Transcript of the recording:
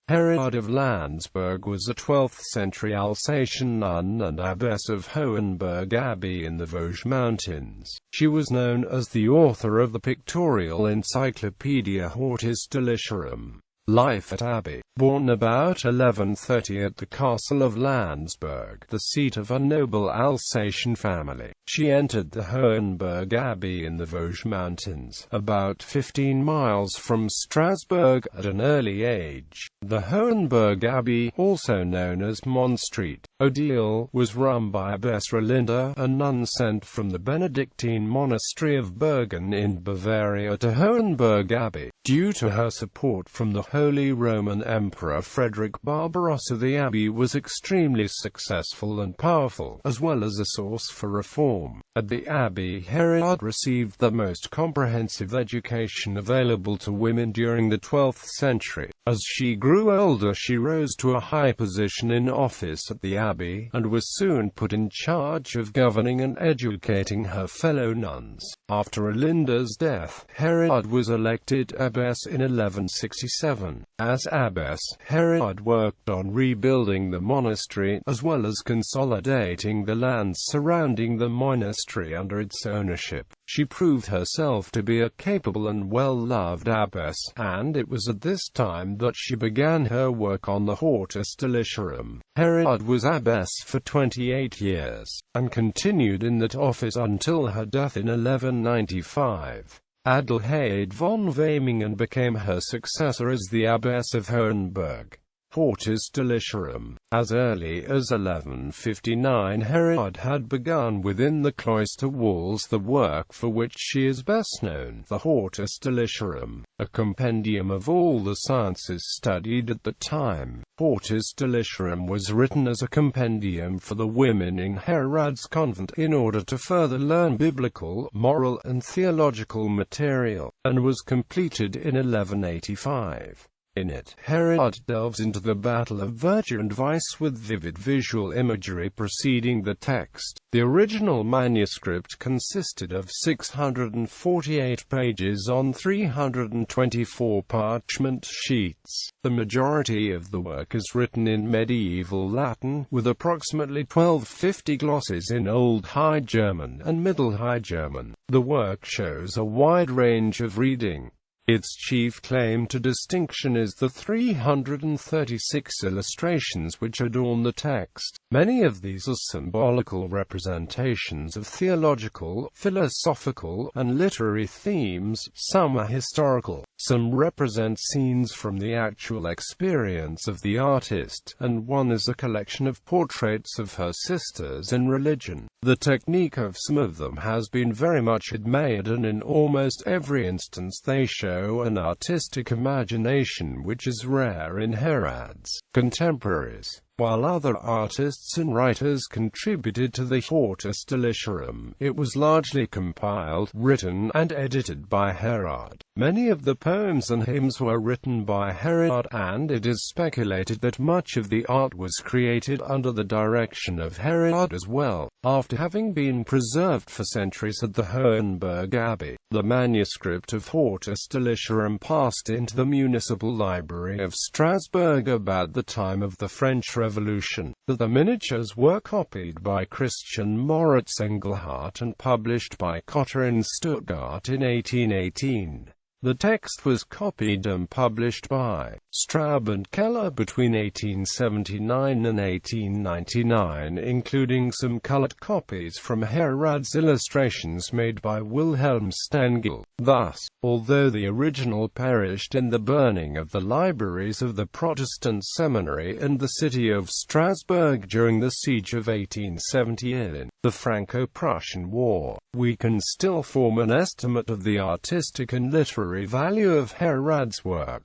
Herrad of Landsberg was a 12th-century Alsatian nun and abbess of Hohenburg Abbey in the Vosges mountains. She was known as the author of the pictorial encyclopedia Hortus deliciarum. Life at Abbey. Born about 1130 at the castle of Landsberg, the seat of a noble Alsatian family, she entered the Hohenburg Abbey in the Vosges mountains, about 15 miles from Strasbourg, at an early age. The Hohenburg Abbey, also known as Monastery, Odile, was run by Abbess Rolinda, a nun sent from the Benedictine monastery of Bergen in Bavaria to Hohenburg Abbey. Due to her support from the Holy Roman Emperor Frederick Barbarossa, the abbey was extremely successful and powerful, as well as a source for reform. At the abbey, Herrad received the most comprehensive education available to women during the 12th century. As she grew older, she rose to a high position in office at the abbey, and was soon put in charge of governing and educating her fellow nuns. After Rolinda's death, Herrad was elected abbess in 1167. As abbess, Herrad worked on rebuilding the monastery, as well as consolidating the lands surrounding the monastery under its ownership. She proved herself to be a capable and well-loved abbess, and it was at this time that she began her work on the Hortus deliciarum. Herrad was abbess for 28 years, and continued in that office until her death in 1195. Adelheid von Vemingen became her successor as the abbess of Hohenburg. Hortus deliciarum. As early as 1159, Herrad had begun within the cloister walls the work for which she is best known, the Hortus deliciarum, a compendium of all the sciences studied at the time. Hortus deliciarum was written as a compendium for the women in Herrad's convent in order to further learn biblical, moral and theological material, and was completed in 1185. In it, Herrad delves into the battle of virtue and vice with vivid visual imagery preceding the text. The original manuscript consisted of 648 pages on 324 parchment sheets. The majority of the work is written in medieval Latin, with approximately 1250 glosses in Old High German and Middle High German. The work shows a wide range of reading. Its chief claim to distinction is the 336 illustrations which adorn the text. Many of these are symbolical representations of theological, philosophical, and literary themes. Some are historical, some represent scenes from the actual experience of the artist, and one is a collection of portraits of her sisters in religion. The technique of some of them has been very much admired, and in almost every instance they show an artistic imagination which is rare in Herrad's contemporaries. While other artists and writers contributed to the Hortus deliciarum, it was largely compiled, written, and edited by Herrad. Many of the poems and hymns were written by Herrad, and it is speculated that much of the art was created under the direction of Herrad as well. After having been preserved for centuries at the Hohenburg Abbey, the manuscript of Hortus deliciarum passed into the municipal library of Strasbourg about the time of the French Revolution. The miniatures were copied by Christian Moritz Engelhardt and published by Cotter in Stuttgart in 1818. The text was copied and published by Straub and Keller between 1879 and 1899, including some colored copies from Herrad's illustrations made by Wilhelm Stengel. Thus, although the original perished in the burning of the libraries of the Protestant seminary and the city of Strasbourg during the siege of 1870 in the Franco-Prussian War, we can still form an estimate of the artistic and literary value of Herrad's work.